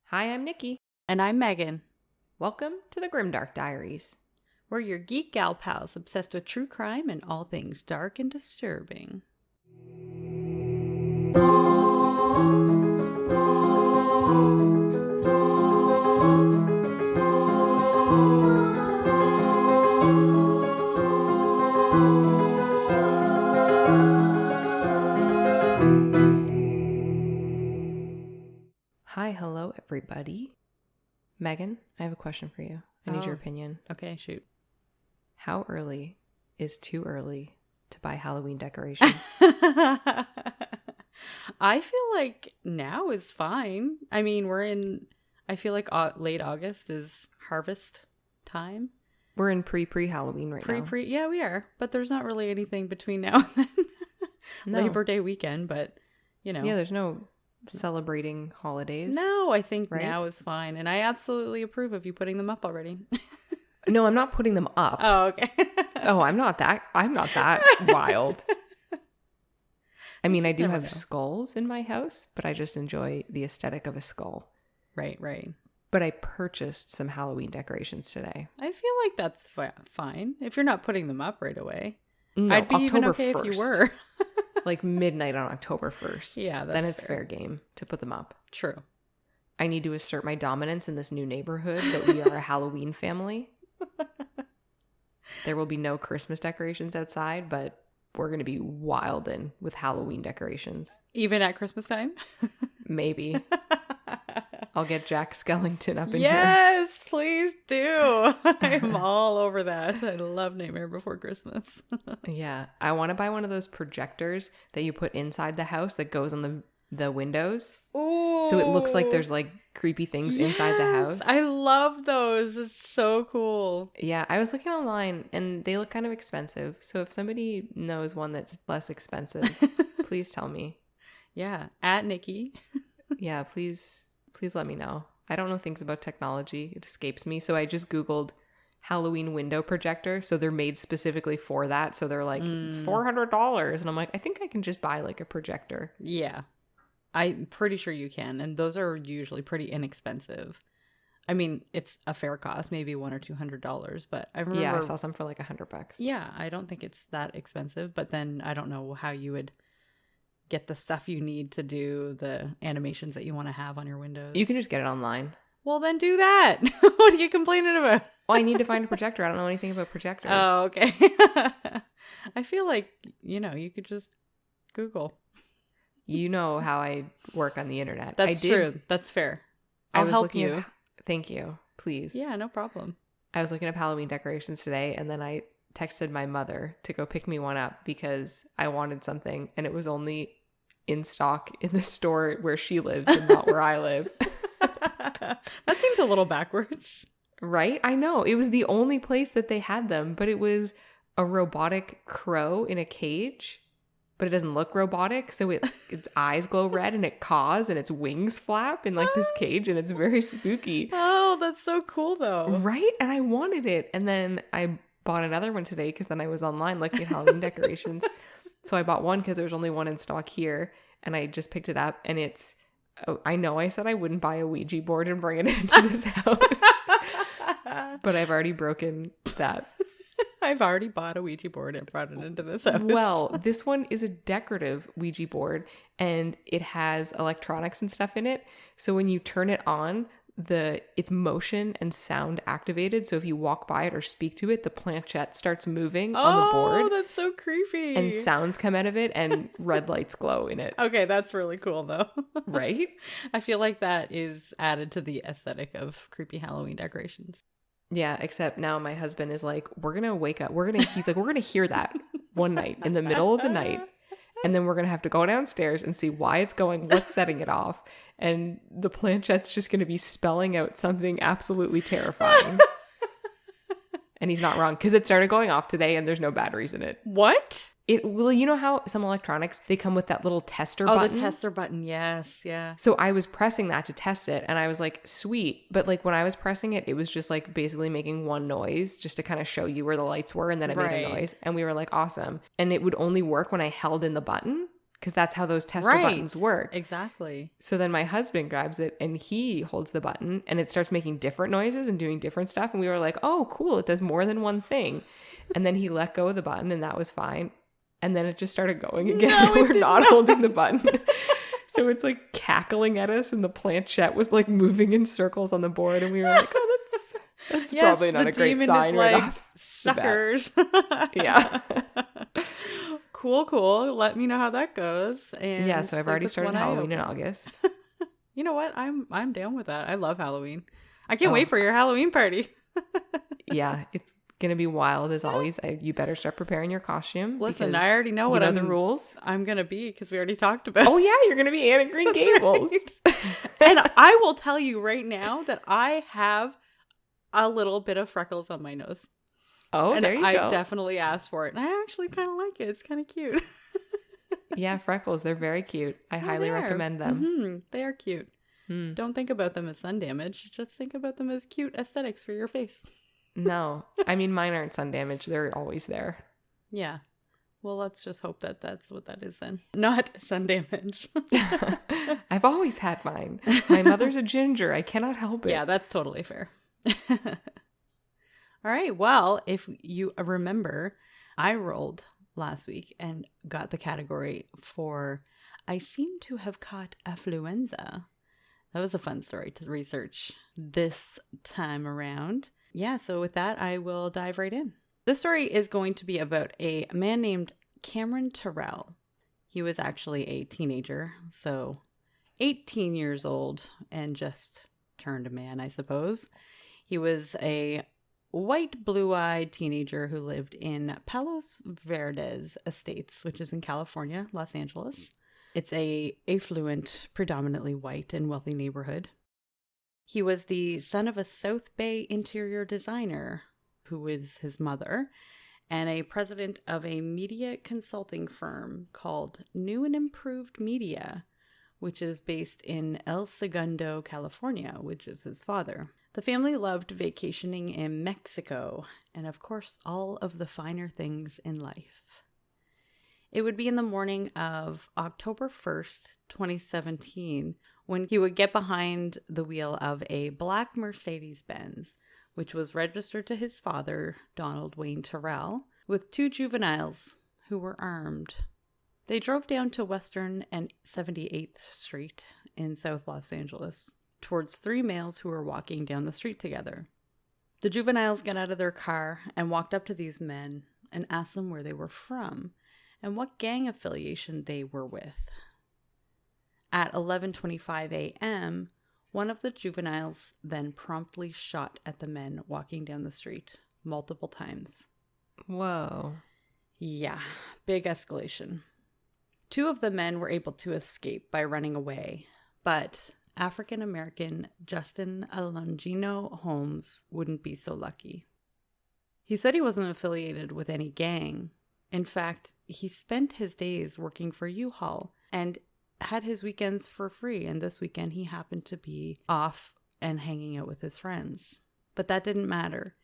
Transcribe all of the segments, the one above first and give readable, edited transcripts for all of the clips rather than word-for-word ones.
Hi, I'm Nikki. And I'm Megan. Welcome to the Grimdark Diaries. We're your geek gal pals obsessed with true crime and all things dark and disturbing. Hi, hello, everybody. Megan, I have a question for you. I need your opinion. Okay, shoot. How early is too early to buy Halloween decorations? I feel like now is fine. I mean, I feel like late August is harvest time. We're in pre-Halloween right now. Yeah, we are. But there's not really anything between now and then. No. Labor Day weekend, but, you know. Yeah, there's no celebrating holidays. No, I think right? Now is fine. And I absolutely approve of you putting them up already. No, I'm not putting them up. Oh, okay. Oh, I'm not that wild. I mean, I do have skulls in my house, but I just enjoy the aesthetic of a skull. Right. But I purchased some Halloween decorations today. I feel like that's fine if you're not putting them up right away. No, I'd be October even okay 1st. If you were. Like midnight on October 1st. Yeah, then it's fair game to put them up. True. I need to assert my dominance in this new neighborhood that we are a Halloween family. There will be no Christmas decorations outside, but we're going to be wildin' with Halloween decorations. Even at Christmas time? Maybe. I'll get Jack Skellington up in here. Yes, please do. I'm all over that. I love Nightmare Before Christmas. Yeah. I want to buy one of those projectors that you put inside the house that goes on the windows. Ooh. So it looks like there's like creepy things inside the house. I love those. It's so cool. Yeah, I was looking online and they look kind of expensive. So if somebody knows one that's less expensive, please tell me. Yeah, at Nikki. Yeah, please let me know. I don't know things about technology. It escapes me. So I just Googled Halloween window projector. So they're made specifically for that. So they're like, it's $400. And I'm like, I think I can just buy like a projector. Yeah. I'm pretty sure you can. And those are usually pretty inexpensive. I mean, it's a fair cost, maybe $100 or $200. But I remember. Yeah, I saw some for like $100. Yeah, I don't think it's that expensive. But then I don't know how you would get the stuff you need to do the animations that you want to have on your windows. You can just get it online. Well, then do that. What are you complaining about? Well, I need to find a projector. I don't know anything about projectors. Oh, okay. I feel like, you could just Google. You know how I work on the internet. That's true. That's fair. I'll help you. Thank you. Please. Yeah, no problem. I was looking up Halloween decorations today, and then I texted my mother to go pick me one up because I wanted something, and it was only in stock in the store where she lives and not where I live. That seems a little backwards. Right? I know. It was the only place that they had them, but it was a robotic crow in a cage. But it doesn't look robotic, so its eyes glow red and it caws and its wings flap in like this cage, and it's very spooky. Oh, that's so cool though. Right? And I wanted it. And then I bought another one today because then I was online looking at Halloween decorations. So I bought one because there was only one in stock here, and I just picked it up, and it's, I know I said I wouldn't buy a Ouija board and bring it into this house, but I've already broken that. I've already bought a Ouija board and brought it into this house. Well, this one is a decorative Ouija board, and it has electronics and stuff in it. So when you turn it on, it's motion and sound activated. So if you walk by it or speak to it, the planchette starts moving on the board. Oh, that's so creepy. And sounds come out of it, and red lights glow in it. Okay, that's really cool though. Right? I feel like that is added to the aesthetic of creepy Halloween decorations. Yeah, except now my husband is like, we're going to wake up. He's like, we're going to hear that one night in the middle of the night. And then we're going to have to go downstairs and see why it's going, what's setting it off. And the planchette's just going to be spelling out something absolutely terrifying. And he's not wrong, because it started going off today and there's no batteries in it. What? Well, you know how some electronics, they come with that little tester button? Oh, the tester button. Yes. Yeah. So I was pressing that to test it, and I was like, sweet. But like when I was pressing it, it was just like basically making one noise just to kind of show you where the lights were, and then it made a noise. And we were like, awesome. And it would only work when I held in the button, because that's how those tester Right. buttons work. Exactly. So then my husband grabs it and he holds the button and it starts making different noises and doing different stuff. And we were like, oh, cool. It does more than one thing. And then he let go of the button and that was fine. And then it just started going again. No, We're did not not. holding the button. So it's like cackling at us and the planchette was like moving in circles on the board. And we were like, oh, that's Yes, probably not the a great demon sign is right like, off the bat. suckers. Yeah. Cool. Let me know how that goes. And Yeah, so I've sleep already with started one eye Halloween in open. August. You know what? I'm down with that. I love Halloween. I can't Oh. wait for your Halloween party. Yeah, it's going to be wild as always. You better start preparing your costume. Listen, because I already know what you know the rules. I'm gonna be because we already talked about. Oh, yeah, you're going to be Anne of Green That's Gables. right. And I will tell you right now that I have a little bit of freckles on my nose. Oh, and there you I go. definitely asked for it. And I actually kind of like it. It's kind of cute. Yeah, freckles. They're very cute. I highly recommend them. Mm-hmm. They are cute. Don't think about them as sun damage. Just think about them as cute aesthetics for your face. No, I mean, mine aren't sun damaged. They're always there. Yeah. Well, let's just hope that that's what that is then. Not sun damage. I've always had mine. My mother's a ginger. I cannot help it. Yeah, that's totally fair. All right. Well, if you remember, I rolled last week and got the category for I seem to have caught affluenza. That was a fun story to research this time around. Yeah, so with that, I will dive right in. This story is going to be about a man named Cameron Terrell. He was actually a teenager, so 18 years old and just turned a man, I suppose. He was a white, blue-eyed teenager who lived in Palos Verdes Estates, which is in California, Los Angeles. It's a affluent, predominantly white and wealthy neighborhood. He was the son of a South Bay interior designer, who is his mother, and a president of a media consulting firm called New and Improved Media, which is based in El Segundo, California, which is his father. The family loved vacationing in Mexico, and of course, all of the finer things in life. It would be in the morning of October 1st, 2017, when he would get behind the wheel of a black Mercedes-Benz, which was registered to his father, Donald Wayne Terrell, with two juveniles who were armed. They drove down to Western and 78th Street in South Los Angeles towards three males who were walking down the street together. The juveniles got out of their car and walked up to these men and asked them where they were from and what gang affiliation they were with. At 11:25 a.m., one of the juveniles then promptly shot at the men walking down the street multiple times. Whoa. Yeah, big escalation. Two of the men were able to escape by running away, but African-American Justin Alongino Holmes wouldn't be so lucky. He said he wasn't affiliated with any gang. In fact, he spent his days working for U-Haul and had his weekends for free, and this weekend he happened to be off and hanging out with his friends. But that didn't matter.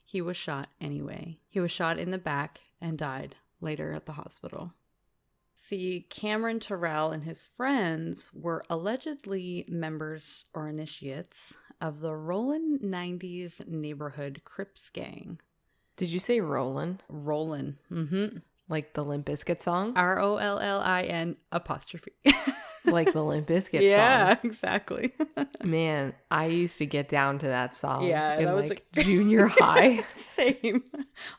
He was shot anyway. He was shot in the back and died later at the hospital. See, Cameron Terrell and his friends were allegedly members or initiates of the Rollin' 90s neighborhood Crips gang. Did you say Rollin'? Rollin'. Mm-hmm. Like the Limp Bizkit song? Rollin'. Like the Limp Bizkit song. Yeah, exactly. Man, I used to get down to that song Yeah, in that was like junior high. Same.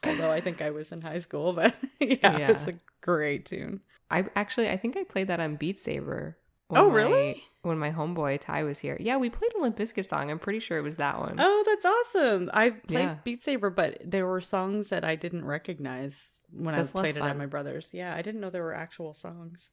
Although I think I was in high school, but yeah, it's a great tune. I think I played that on Beat Saber. Really? When my homeboy Ty was here. Yeah, we played a Limp Bizkit song. I'm pretty sure it was that one. Oh, that's awesome. I played Beat Saber, but there were songs that I didn't recognize when I played it at my brother's. Yeah, I didn't know there were actual songs.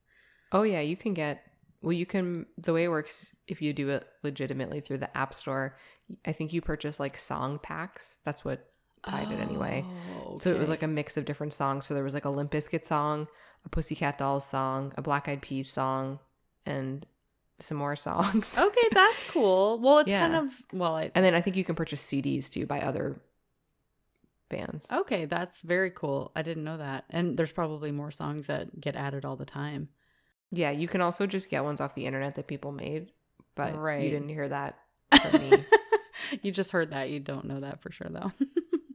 Oh, yeah, the way it works, if you do it legitimately through the App Store, I think you purchase like song packs. That's what Ty did anyway. Okay. So it was like a mix of different songs. So there was like a Limp Bizkit song, a Pussycat Dolls song, a Black Eyed Peas song, and some more songs. Okay, that's cool. Well, it's Yeah. kind of, and then I think you can purchase CDs too by other bands. Okay, that's very cool. I didn't know that. And there's probably more songs that get added all the time. Yeah, you can also just get ones off the internet that people made, but Right. you didn't hear that from me. You just heard that. You don't know that for sure, though.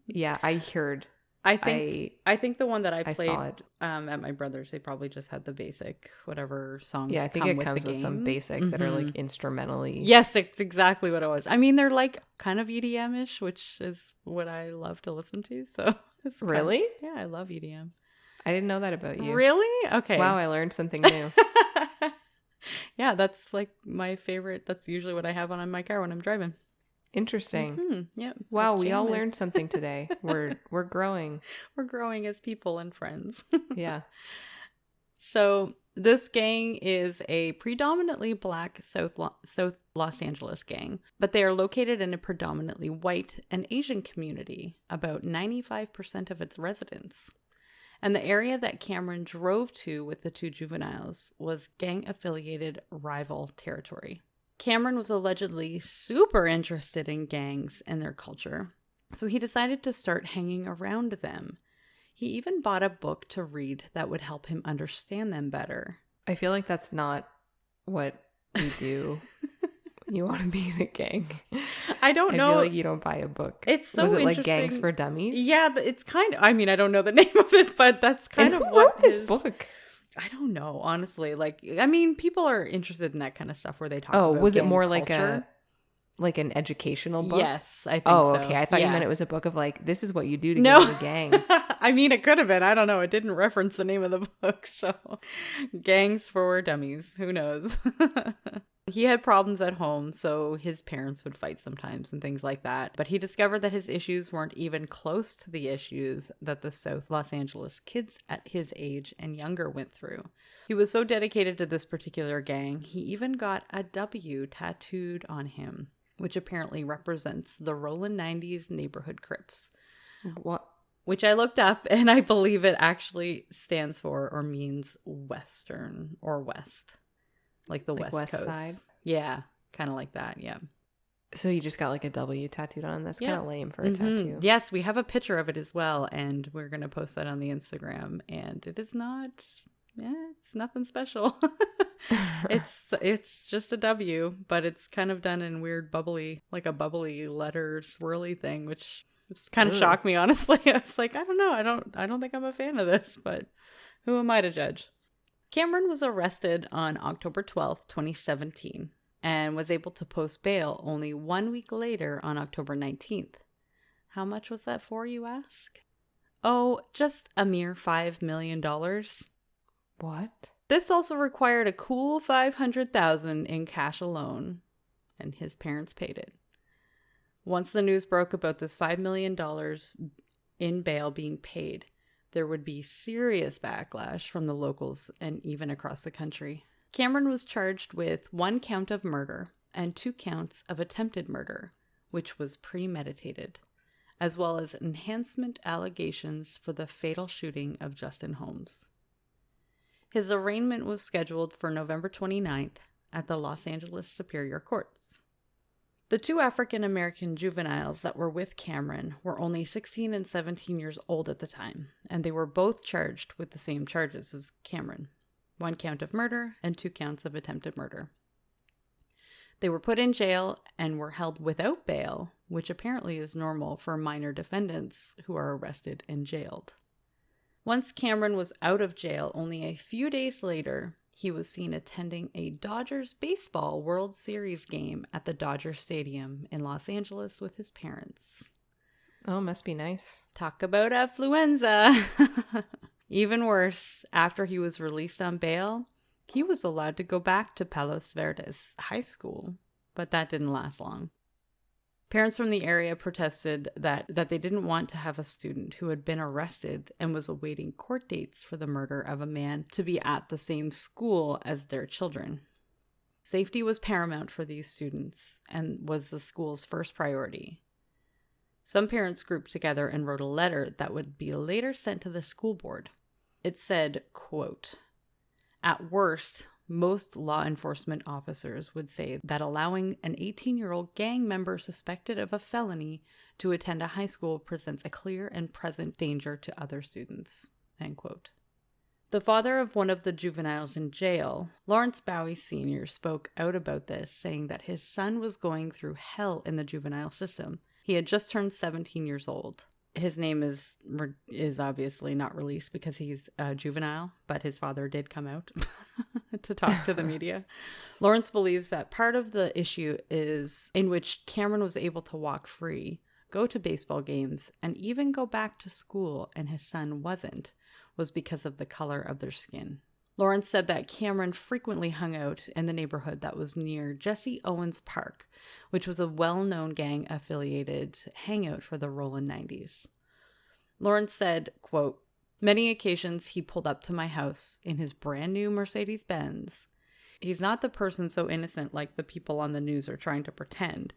Yeah, I heard. I think the one that I I played saw it. At my brother's, they probably just had the basic whatever songs. Yeah, I think come it with comes the with some game. basic that are like instrumentally. Yes, it's exactly what it was. I mean, they're like kind of EDM-ish, which is what I love to listen to. So it's Really? yeah, I love EDM. I didn't know that about you. Really? Okay. Wow, I learned something new. Yeah, that's like my favorite. That's usually what I have on in my car when I'm driving. Interesting. Yeah. Wow, we all learned something today. We're growing. We're growing as people and friends. Yeah. So this gang is a predominantly black South Los Angeles gang, but they are located in a predominantly white and Asian community, about 95% of its residents. And the area that Cameron drove to with the two juveniles was gang-affiliated rival territory. Cameron was allegedly super interested in gangs and their culture, so he decided to start hanging around them. He even bought a book to read that would help him understand them better. I feel like that's not what you do. You want to be in a gang. I don't know. I feel like you don't buy a book. It's so Was it interesting. like Gangs for Dummies? Yeah, it's kind of, I mean, I don't know the name of it, but that's kind And of who what wrote this his- book? I don't know, honestly. Like, I mean, people are interested in that kind of stuff where they talk Oh, about was it gang more culture. like an educational book? Yes, I think Oh, so. okay. I thought you Yeah. meant it was a book of like, this is what you do to No. get in a gang. I mean, it could have been. I don't know. It didn't reference the name of the book. So, Gangs for Dummies. Who knows? He had problems at home, so his parents would fight sometimes and things like that. But he discovered that his issues weren't even close to the issues that the South Los Angeles kids at his age and younger went through. He was so dedicated to this particular gang, he even got a W tattooed on him, which apparently represents the Rollin' 90s neighborhood Crips. What? Which I looked up, and I believe it actually stands for or means Western or West. Like the Like West West Coast. Side? Yeah, kind of like that, yeah. So you just got like a W tattooed on him? That's kind of lame for a Mhm. tattoo. Yes, we have a picture of it as well, and we're going to post that on the Instagram, and it is not, it's nothing special. It's just a W, but it's kind of done in weird bubbly, like a bubbly letter swirly thing, which kind of shocked me, honestly. I was like, I don't know, I don't think I'm a fan of this, but who am I to judge? Cameron was arrested on October 12th, 2017, and was able to post bail only 1 week later on October 19th. How much was that for, you ask? Oh, just a mere $5 million. What? This also required a cool $500,000 in cash alone, and his parents paid it. Once the news broke about this $5 million in bail being paid, there would be serious backlash from the locals and even across the country. Cameron was charged with 1 count of murder and 2 counts of attempted murder, which was premeditated, as well as enhancement allegations for the fatal shooting of Justin Holmes. His arraignment was scheduled for November 29th at the Los Angeles Superior Courts. The 2 African-American juveniles that were with Cameron were only 16 and 17 years old at the time, and they were both charged with the same charges as Cameron, 1 count of murder and 2 counts of attempted murder. They were put in jail and were held without bail, which apparently is normal for minor defendants who are arrested and jailed. Once Cameron was out of jail only a few days later, he was seen attending a Dodgers baseball World Series game at the Dodger Stadium in Los Angeles with his parents. Oh, must be nice. Talk about affluenza. Even worse, after he was released on bail, he was allowed to go back to Palos Verdes High School, but that didn't last long. Parents from the area protested that they didn't want to have a student who had been arrested and was awaiting court dates for the murder of a man to be at the same school as their children. Safety was paramount for these students and was the school's first priority. Some parents grouped together and wrote a letter that would be later sent to the school board. It said, quote, "At worst, most law enforcement officers would say that allowing an 18-year-old gang member suspected of a felony to attend a high school presents a clear and present danger to other students." End quote. The father of one of the juveniles in jail, Lawrence Bowie Sr., spoke out about this, saying that his son was going through hell in the juvenile system. He had just turned 17 years old. His name is obviously not released because he's a juvenile, but his father did come out to talk to the media. Lawrence believes that part of the issue is in which Cameron was able to walk free, go to baseball games, and even go back to school, and his son wasn't, was because of the color of their skin. Lawrence said that Cameron frequently hung out in the neighborhood that was near Jesse Owens Park, which was a well-known gang-affiliated hangout for the Rollin' 90s. Lawrence said, quote, "Many occasions he pulled up to my house in his brand new Mercedes-Benz. He's not the person so innocent like the people on the news are trying to pretend.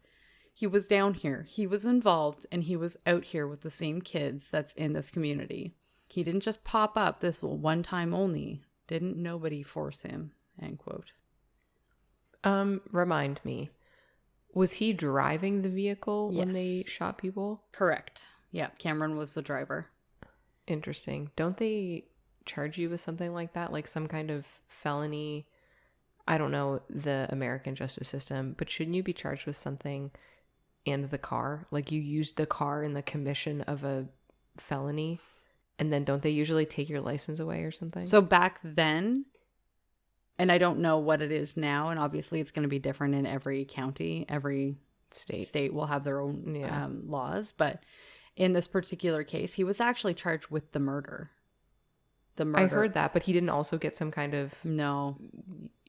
He was down here, he was involved, and he was out here with the same kids that's in this community. He didn't just pop up this one time only. Didn't nobody force him," end quote. Remind me, was he driving the vehicle when they shot people? Correct. Yeah, Cameron was the driver. Interesting. Don't they charge you with something like that? Like some kind of felony? I don't know the American justice system, but shouldn't you be charged with something and the car? Like you used the car in the commission of a felony? And then don't they usually take your license away or something? So back then, and I don't know what it is now, and obviously it's going to be different in every county, every state will have their own laws. But in this particular case, he was actually charged with the murder. I heard that, but he didn't also get some kind of... No.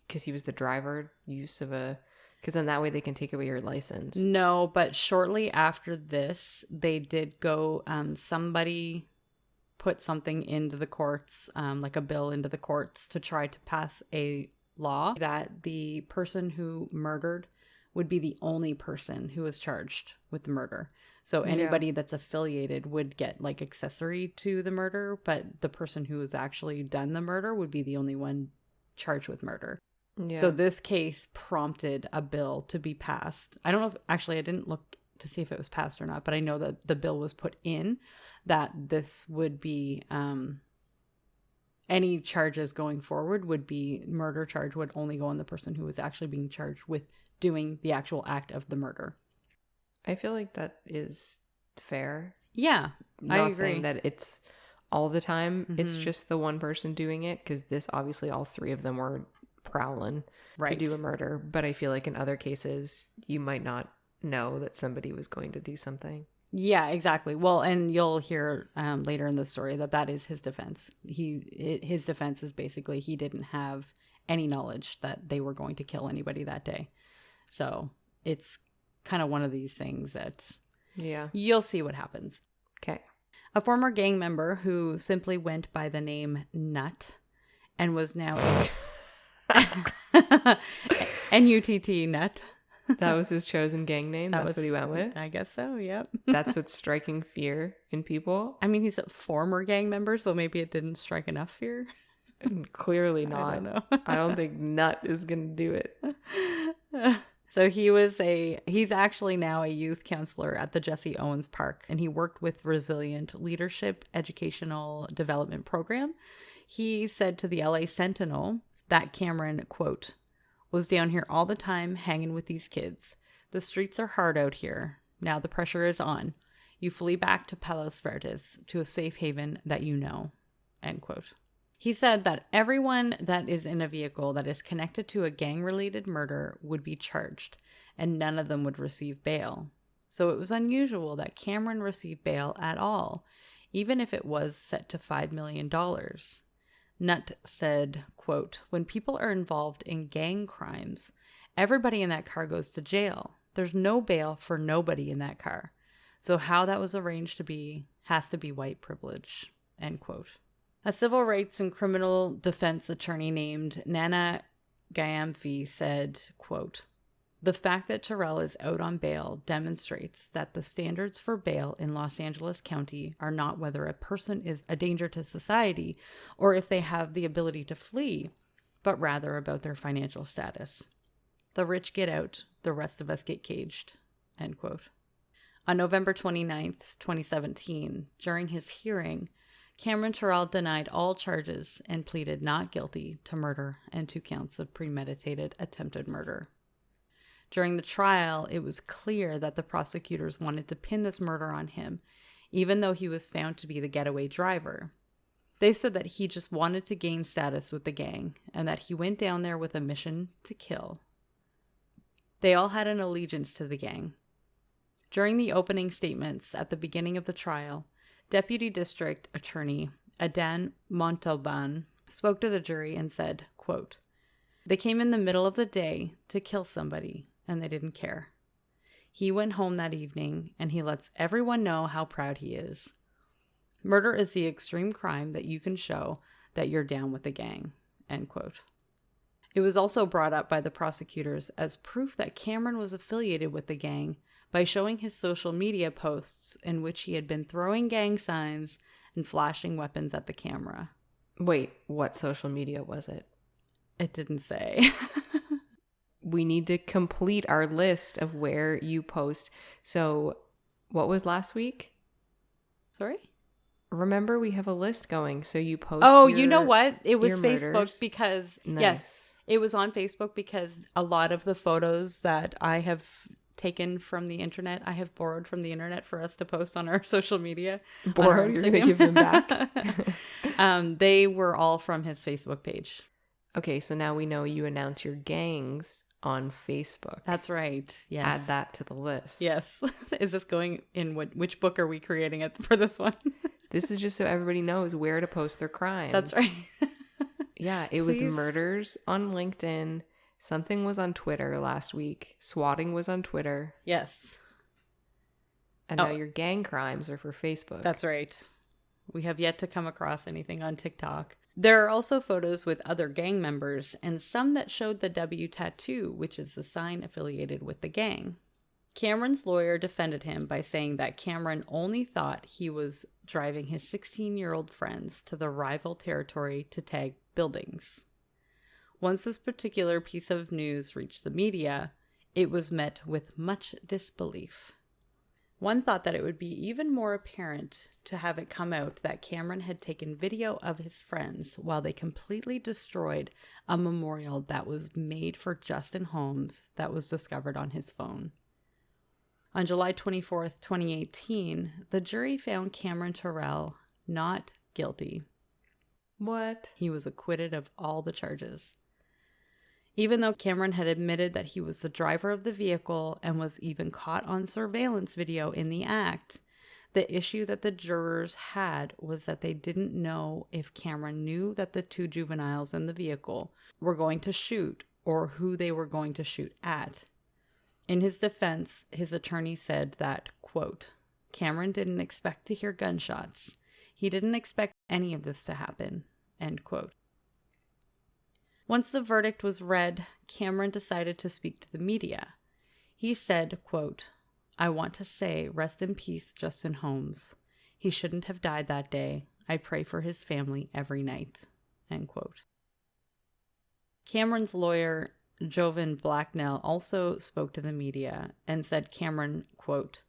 Because he was the driver, use of a... Because then that way they can take away your license. No, but shortly after this, they did go... somebody put something into the courts, like a bill into the courts to try to pass a law that the person who murdered would be the only person who was charged with the murder. So anybody that's affiliated would get like accessory to the murder, but the person who has actually done the murder would be the only one charged with murder. Yeah. So this case prompted a bill to be passed. I don't know if, actually I didn't look to see if it was passed or not, but I know that the bill was put in that this would be any charges going forward would be murder charge would only go on the person who was actually being charged with doing the actual act of the murder. I feel like that is fair. Yeah, I agree. Not saying that it's all the time. Mm-hmm. It's just the one person doing it, because this obviously all three of them were prowling to do a murder. But I feel like in other cases you might not know that somebody was going to do something. Yeah, exactly. Well, and you'll hear later in the story that is his defense. His defense is basically he didn't have any knowledge that they were going to kill anybody that day. So it's kind of one of these things that you'll see what happens. Okay. A former gang member who simply went by the name Nutt and was now N-U-T-T, Nutt. That was his chosen gang name? That's what he went with? I guess so, yep. That's what's striking fear in people? I mean, he's a former gang member, so maybe it didn't strike enough fear. Clearly not. I don't know. I don't think Nutt is going to do it. So he's actually now a youth counselor at the Jesse Owens Park, and he worked with Resilient Leadership Educational Development Program. He said to the LA Sentinel that Cameron, quote, "was down here all the time hanging with these kids. The streets are hard out here. Now the pressure is on. You flee back to Palos Verdes, to a safe haven that you know," end quote. He said that everyone that is in a vehicle that is connected to a gang-related murder would be charged, and none of them would receive bail. So it was unusual that Cameron received bail at all, even if it was set to $5 million. Nutt said, quote, "When people are involved in gang crimes, everybody in that car goes to jail. There's no bail for nobody in that car. So how that was arranged to be has to be white privilege," end quote. A civil rights and criminal defense attorney named Nana Gyamfi said, quote, "The fact that Terrell is out on bail demonstrates that the standards for bail in Los Angeles County are not whether a person is a danger to society or if they have the ability to flee, but rather about their financial status. The rich get out, the rest of us get caged," end quote. On November 29th, 2017, during his hearing, Cameron Terrell denied all charges and pleaded not guilty to murder and 2 counts of premeditated attempted murder. During the trial, it was clear that the prosecutors wanted to pin this murder on him, even though he was found to be the getaway driver. They said that he just wanted to gain status with the gang and that he went down there with a mission to kill. They all had an allegiance to the gang. During the opening statements at the beginning of the trial, Deputy District Attorney Adan Montalban spoke to the jury and said, quote, "They came in the middle of the day to kill somebody, and they didn't care. He went home that evening, and he lets everyone know how proud he is. Murder is the extreme crime that you can show that you're down with the gang," end quote. It was also brought up by the prosecutors as proof that Cameron was affiliated with the gang by showing his social media posts in which he had been throwing gang signs and flashing weapons at the camera. Wait, what social media was it? It didn't say. We need to complete our list of where you post. So, what was last week? Sorry? Remember, we have a list going. So you post. Oh, you know what? It was Facebook murders. because, Nice. yes, it was on Facebook because a lot of the photos that I have taken from the internet, I have borrowed from the internet for us to post on our social media. Borrowed? You're going to give them back? They were all from his Facebook page. Okay, so now we know you announce your gangs on Facebook. That's right. Yes. Add that to the list. Yes. Is this going in which book are we creating it for this one? This is just so everybody knows where to post their crimes. That's right. Yeah, it was murders on LinkedIn. Something was on Twitter last week. Swatting was on Twitter. Yes. And now your gang crimes are for Facebook. That's right. We have yet to come across anything on TikTok. There are also photos with other gang members and some that showed the W tattoo, which is the sign affiliated with the gang. Cameron's lawyer defended him by saying that Cameron only thought he was driving his 16-year-old friends to the rival territory to tag buildings. Once this particular piece of news reached the media, it was met with much disbelief. One thought that it would be even more apparent to have it come out that Cameron had taken video of his friends while they completely destroyed a memorial that was made for Justin Holmes that was discovered on his phone. On July 24th, 2018, the jury found Cameron Terrell not guilty. What? He was acquitted of all the charges. Even though Cameron had admitted that he was the driver of the vehicle and was even caught on surveillance video in the act, the issue that the jurors had was that they didn't know if Cameron knew that the 2 juveniles in the vehicle were going to shoot or who they were going to shoot at. In his defense, his attorney said that, quote, "Cameron didn't expect to hear gunshots. He didn't expect any of this to happen," end quote. Once the verdict was read, Cameron decided to speak to the media. He said, quote, "I want to say rest in peace, Justin Holmes. He shouldn't have died that day. I pray for his family every night," end quote. Cameron's lawyer, Jovan Blacknell, also spoke to the media and said Cameron, quote,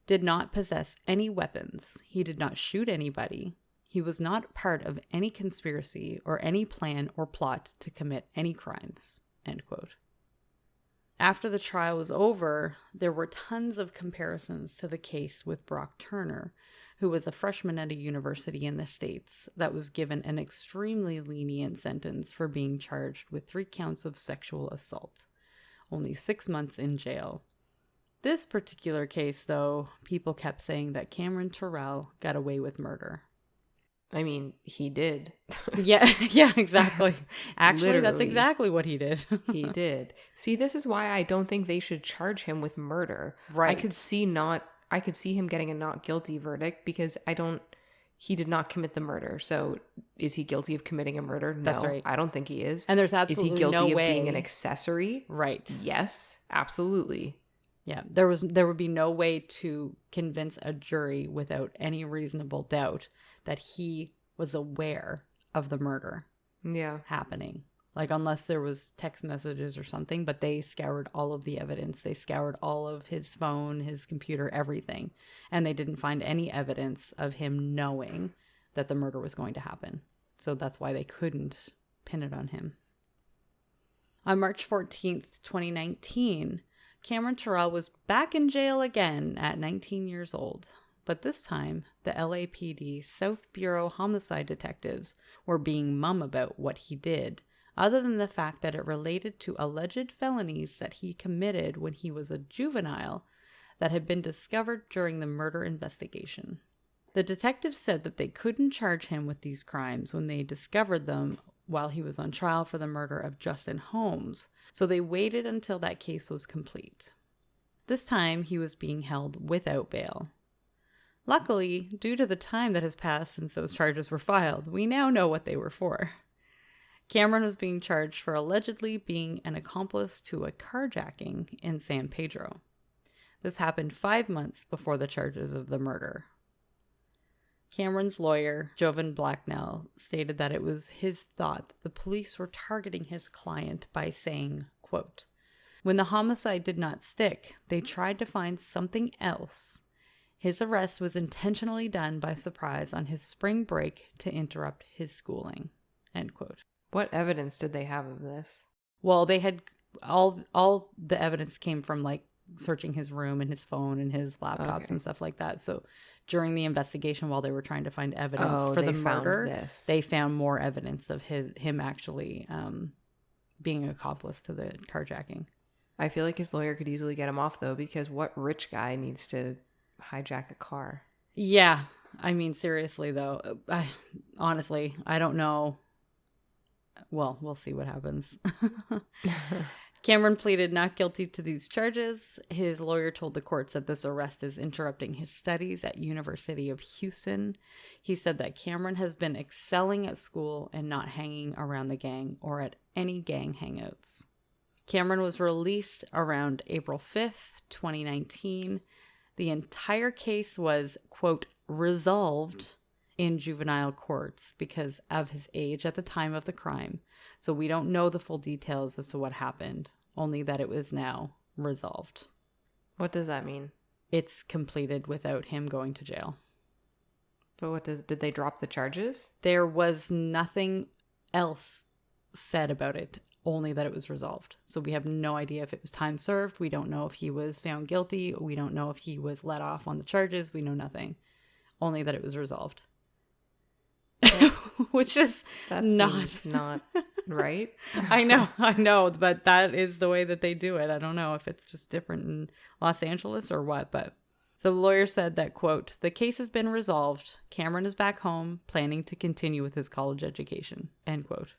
"did not possess any weapons. He did not shoot anybody. He was not part of any conspiracy or any plan or plot to commit any crimes," end quote. After the trial was over, there were tons of comparisons to the case with Brock Turner, who was a freshman at a university in the States that was given an extremely lenient sentence for being charged with 3 counts of sexual assault, only 6 months in jail. This particular case, though, people kept saying that Cameron Terrell got away with murder. I mean, he did. Yeah, exactly. Actually, that's Literally. exactly what he did. He did. See, this is why I don't think they should charge him with murder. Right. I could see him getting a not guilty verdict because he did not commit the murder. So is he guilty of committing a murder? No, That's right. I don't think he is. And there's absolutely is he guilty no of way. being an accessory? Right. Yes, absolutely. Yeah, there would be no way to convince a jury without any reasonable doubt that he was aware of the murder happening. Like, unless there was text messages or something, but they scoured all of the evidence. They scoured all of his phone, his computer, everything. And they didn't find any evidence of him knowing that the murder was going to happen. So that's why they couldn't pin it on him. On March 14th, 2019, Cameron Terrell was back in jail again at 19 years old. But this time, the LAPD South Bureau homicide detectives were being mum about what he did, other than the fact that it related to alleged felonies that he committed when he was a juvenile that had been discovered during the murder investigation. The detectives said that they couldn't charge him with these crimes when they discovered them while he was on trial for the murder of Justin Holmes, so they waited until that case was complete. This time, he was being held without bail. Luckily, due to the time that has passed since those charges were filed, we now know what they were for. Cameron was being charged for allegedly being an accomplice to a carjacking in San Pedro. This happened 5 months before the charges of the murder. Cameron's lawyer, Jovan Blacknell, stated that it was his thought that the police were targeting his client by saying, quote, "When the homicide did not stick, they tried to find something else. His arrest was intentionally done by surprise on his spring break to interrupt his schooling." End quote. What evidence did they have of this? Well, they had all the evidence came from like searching his room and his phone and his laptops and stuff like that. So during the investigation, while they were trying to find evidence for the murder, they found more evidence of him actually being an accomplice to the carjacking. I feel like his lawyer could easily get him off, though, because what rich guy needs to hijack a car? Yeah. I mean, seriously, though, honestly, I don't know. Well, we'll see what happens. Cameron pleaded not guilty to these charges. His lawyer told the courts that this arrest is interrupting his studies at University of Houston. He said that Cameron has been excelling at school and not hanging around the gang or at any gang hangouts. Cameron was released around April 5th, 2019. The entire case was, quote, resolved in juvenile courts because of his age at the time of the crime. So we don't know the full details as to what happened, only that it was now resolved. What does that mean? It's completed without him going to jail. But did they drop the charges? There was nothing else said about it, only that it was resolved. So we have no idea if it was time served. We don't know if he was found guilty. We don't know if he was let off on the charges. We know nothing. Only that it was resolved. Which is not right. I know, but that is the way that they do it. I don't know if it's just different in Los Angeles or what, but the lawyer said that, quote, "The case has been resolved. Cameron is back home, planning to continue with his college education," end quote.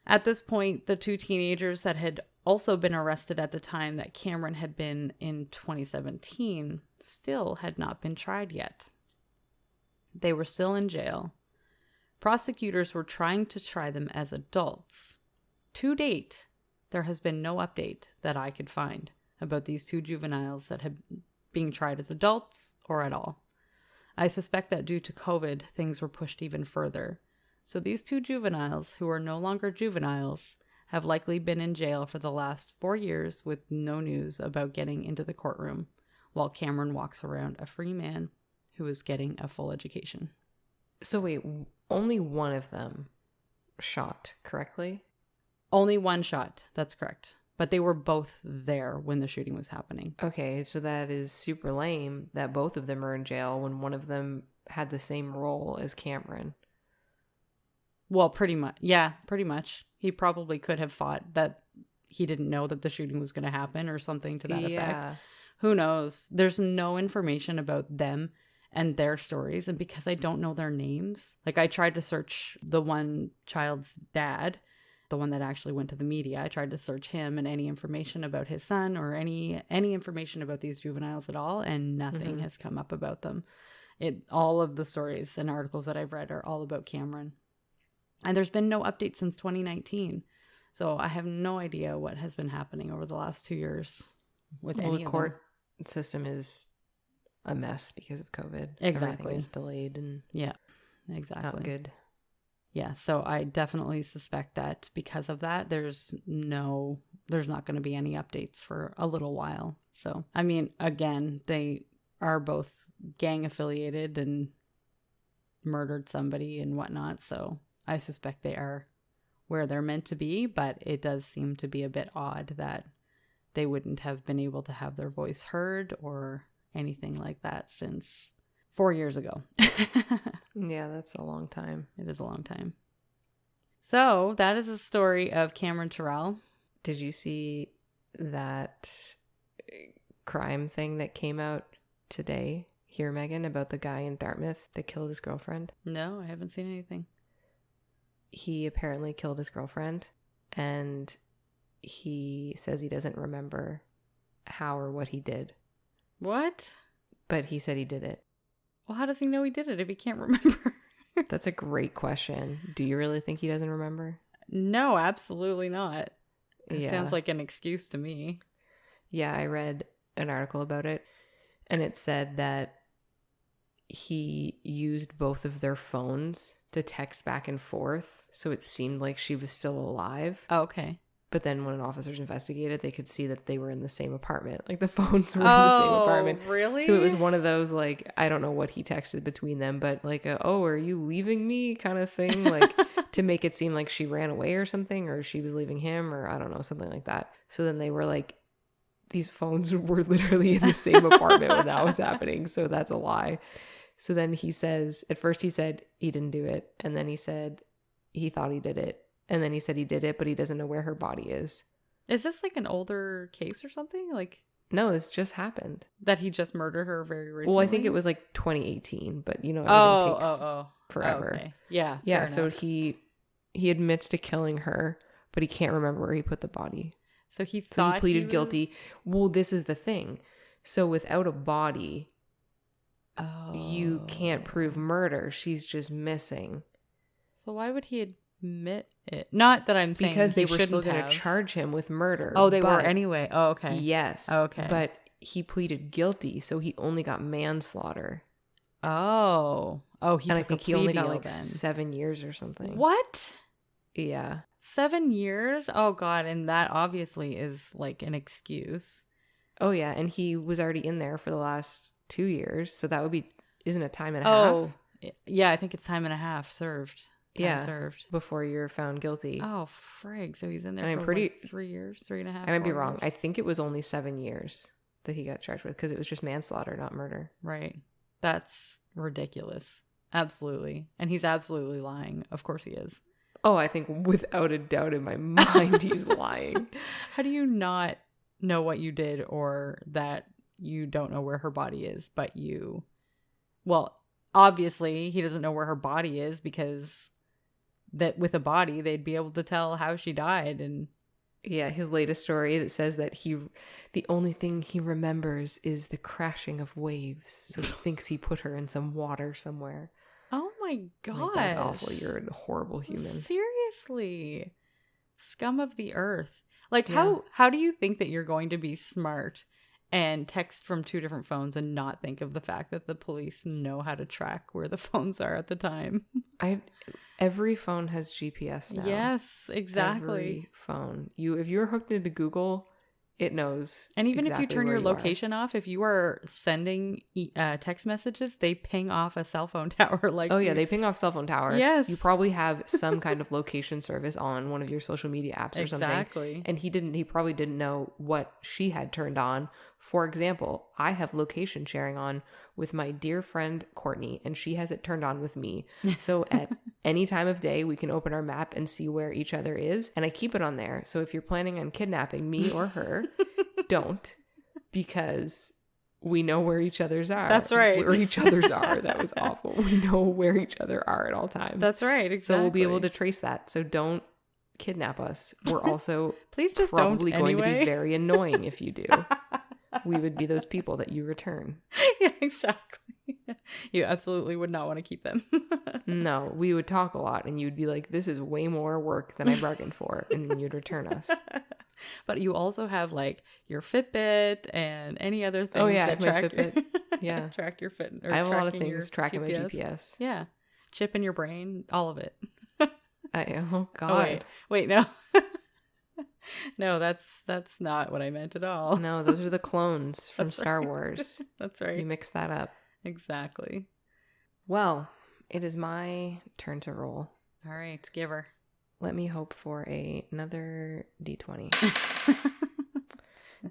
At this point, the two teenagers that had also been arrested at the time that Cameron had been in 2017 still had not been tried yet. They were still in jail. Prosecutors were trying to try them as adults. To date, there has been no update that I could find about these two juveniles that had being tried as adults or at all. I suspect that due to COVID, things were pushed even further. So these two juveniles, who are no longer juveniles, have likely been in jail for the last 4 years with no news about getting into the courtroom, while Cameron walks around a free man who is getting a full education. So wait, only one of them shot, correctly? Only one shot, that's correct. But they were both there when the shooting was happening. Okay, so that is super lame that both of them are in jail when one of them had the same role as Cameron. Well, pretty much. Yeah, pretty much. He probably could have fought that he didn't know that the shooting was going to happen or something to that effect. Who knows? There's no information about them and their stories. And because I don't know their names, like I tried to search the one child's dad, the one that actually went to the media. I tried to search him and any information about his son or any information about these juveniles at all. And nothing has come up about them. All of the stories and articles that I've read are all about Cameron. And there's been no update since 2019. So I have no idea what has been happening over the last 2 years with any of them. The court system is a mess because of COVID. Exactly. Everything is delayed and exactly. Not good. Yeah, so I definitely suspect that because of that, there's not going to be any updates for a little while. So, I mean, again, they are both gang affiliated and murdered somebody and whatnot. So I suspect they are where they're meant to be, but it does seem to be a bit odd that they wouldn't have been able to have their voice heard or anything like that since 4 years ago. Yeah, that's a long time. It is a long time. So that is the story of Cameron Terrell. Did you see that crime thing that came out today here, Megan, about the guy in Dartmouth that killed his girlfriend? No, I haven't seen anything. He apparently killed his girlfriend, and he says he doesn't remember how or what he did. What? But he said he did it. Well, how does he know he did it if he can't remember? That's a great question. Do you really think he doesn't remember? No, absolutely not. It Yeah. sounds like an excuse to me. Yeah, I read an article about it, and it said that he used both of their phones to text back and forth, so it seemed like she was still alive. Oh, okay. But then when officers investigated, they could see that they were in the same apartment. Like, the phones were in the same apartment. Really? So it was one of those, like, I don't know what he texted between them, but like, oh, are you leaving me kind of thing? Like, to make it seem like she ran away or something, or she was leaving him, or I don't know, something like that. So then they were like, these phones were literally in the same apartment when that was happening. So that's a lie. So then he says, at first he said he didn't do it. And then he said he thought he did it. And then he said he did it, but he doesn't know where her body is. Is this like an older case or something? Like, No, this just happened. that he just murdered her very recently? Well, I think it was like 2018, but you know, everything takes forever. Okay. Yeah. Yeah, fair so enough. he admits to killing her, but he can't remember where he put the body. So he So thought he pleaded was... guilty. Well, this is the thing. So without a body, you can't prove murder. She's just missing. So why would he admit it? Not that I'm saying Because they he were still shouldn't going to have. charge him with murder. Oh, they were but- anyway. Oh, okay. Yes. Okay. But he pleaded guilty, so he only got manslaughter. Oh. Oh, he And took I think a he plea only got deal like then. 7 years or something. What? Yeah. 7 years? Oh, God. And that obviously is like an excuse. Oh, yeah. And he was already in there for the last 2 years. So that would be, isn't it time and a Oh, half? yeah. I think it's time and a half served. Time Yeah. served. Before you're found guilty. Oh, frig. So he's in there And for I'm pretty- like 3 years, 3.5. I might be 4 wrong. years. I think it was only 7 years that he got charged with because it was just manslaughter, not murder. Right. That's ridiculous. Absolutely. And he's absolutely lying. Of course he is. Oh, I think without a doubt in my mind he's lying. How do you not know what you did or that you don't know where her body is, but you... Well, obviously he doesn't know where her body is because that with a body they'd be able to tell how she died. And Yeah, his latest story that says that the only thing he remembers is the crashing of waves. So he thinks he put her in some water somewhere. oh my gosh. Like, that's awful. You're a horrible human. Seriously. Scum of the earth. Like, Yeah. how do you think that you're going to be smart and text from 2 different phones and not think of the fact that the police know how to track where the phones are at the time? Every phone has GPS now. Yes, exactly. Every phone. If you're hooked into Google, it knows. And even exactly if you turn where your you are. location off, if you are sending text messages, they ping off a cell phone tower. Like, Oh yeah, they ping off cell phone tower. Yes. You probably have some kind of location service on one of your social media apps or something. Exactly. And he probably didn't know what she had turned on. For example, I have location sharing on with my dear friend Courtney, and she has it turned on with me. So at any time of day, we can open our map and see where each other is. And I keep it on there. So if you're planning on kidnapping me or her, don't, because we know where each other's are. That's right. Where each other's are. That was awful. We know where each other are at all times. That's right. Exactly. So we'll be able to trace that. So don't kidnap us. We're also Please just probably don't going to anyway. be very annoying if you do. We would be those people that you return. Yeah, exactly. You absolutely would not want to keep them. No, we would talk a lot and you'd be like, this is way more work than I bargained for. And then you'd return us. But you also have like your Fitbit and any other things Oh, yeah, that my track Fitbit. Yeah. track your fit. Or I have a lot of tracking your things tracking my GPS. Yeah. Chip in your brain, all of it. Oh, God. Oh, wait, no. No, that's not what I meant at all. No, those are the clones from That's Star right. Wars. That's right. You mix that up. Exactly. Well, it is my turn to roll. All right, give her. Let me hope for another D20.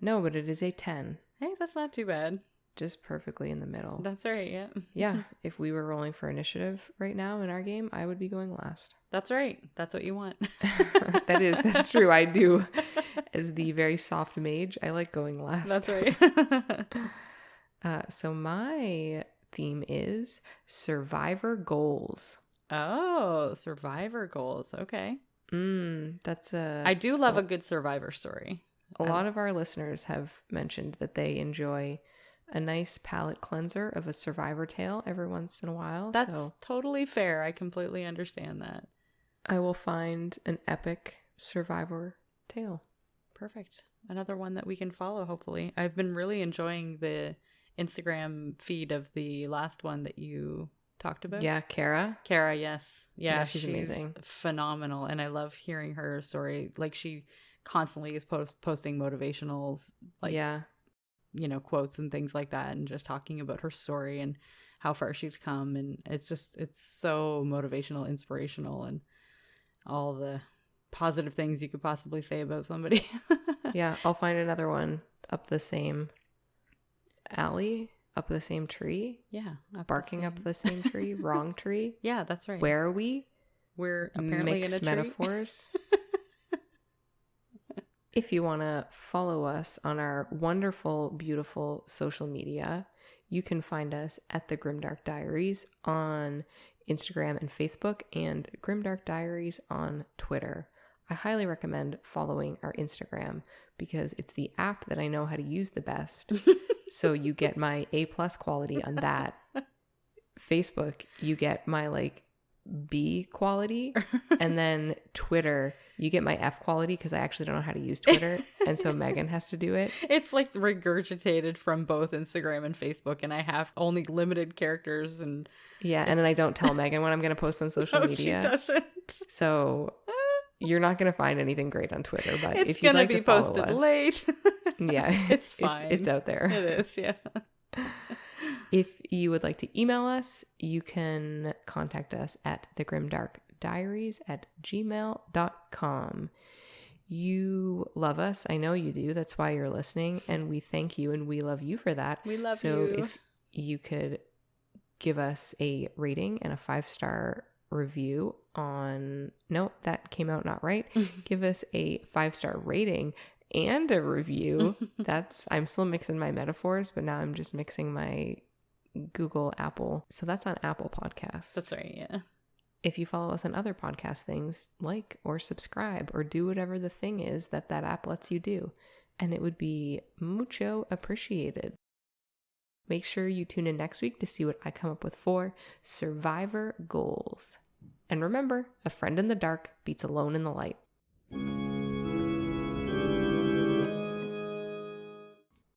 No, but it is a 10. Hey, that's not too bad. Just perfectly in the middle. That's right, yeah. Yeah, if we were rolling for initiative right now in our game, I would be going last. That's right. That's what you want. That's true. I do. As the very soft mage, I like going last. That's right. So my theme is survivor goals. Oh, survivor goals. Okay. That's a... I do love a good survivor story. A lot of our listeners have mentioned that they enjoy a nice palate cleanser of a survivor tale every once in a while. That's totally fair. I completely understand that. I will find an epic survivor tale. Perfect. Another one that we can follow, hopefully. I've been really enjoying the Instagram feed of the last one that you talked about. Yeah, Kara. Kara, yes. Yeah, she's amazing. Phenomenal. And I love hearing her story. Like, she constantly is posting motivationals, like, quotes and things like that, and just talking about her story and how far she's come. And it's so motivational, inspirational, and all the positive things you could possibly say about somebody. Yeah, I'll find another one up the same alley, up the same tree. Yeah. Barking up the same tree. Wrong tree. Yeah, that's right. Where are we? We're apparently Mixed in a tree. Metaphors. If you want to follow us on our wonderful, beautiful social media, you can find us at the Grimdark Diaries on Instagram and Facebook, and Grimdark Diaries on Twitter. I highly recommend following our Instagram because it's the app that I know how to use the best. So you get my A+ quality on that. Facebook, you get my B quality, and then Twitter, you get my F quality because I actually don't know how to use Twitter, and so Megan has to do it. It's like regurgitated from both Instagram and Facebook, and I have only limited characters, and and then I don't tell Megan when I'm going to post on social media. She doesn't. So you're not going to find anything great on Twitter, but it's if you'd like to follow posted us, late. Yeah, it's fine. It's out there. It is, yeah. If you would like to email us, you can contact us at thegrimdarkdiaries@gmail.com. You love us. I know you do. That's why you're listening. And we thank you and we love you for that. We love you. So if you could give us a rating and a 5-star review on... No, that came out not right. Give us a 5-star rating and a review. I'm still mixing my metaphors, but now I'm just mixing my Google, Apple. So that's on Apple Podcasts. That's right, yeah. If you follow us on other podcast things, like or subscribe or do whatever the thing is that app lets you do. And it would be mucho appreciated. Make sure you tune in next week to see what I come up with for survivor goals. And remember, a friend in the dark beats alone in the light.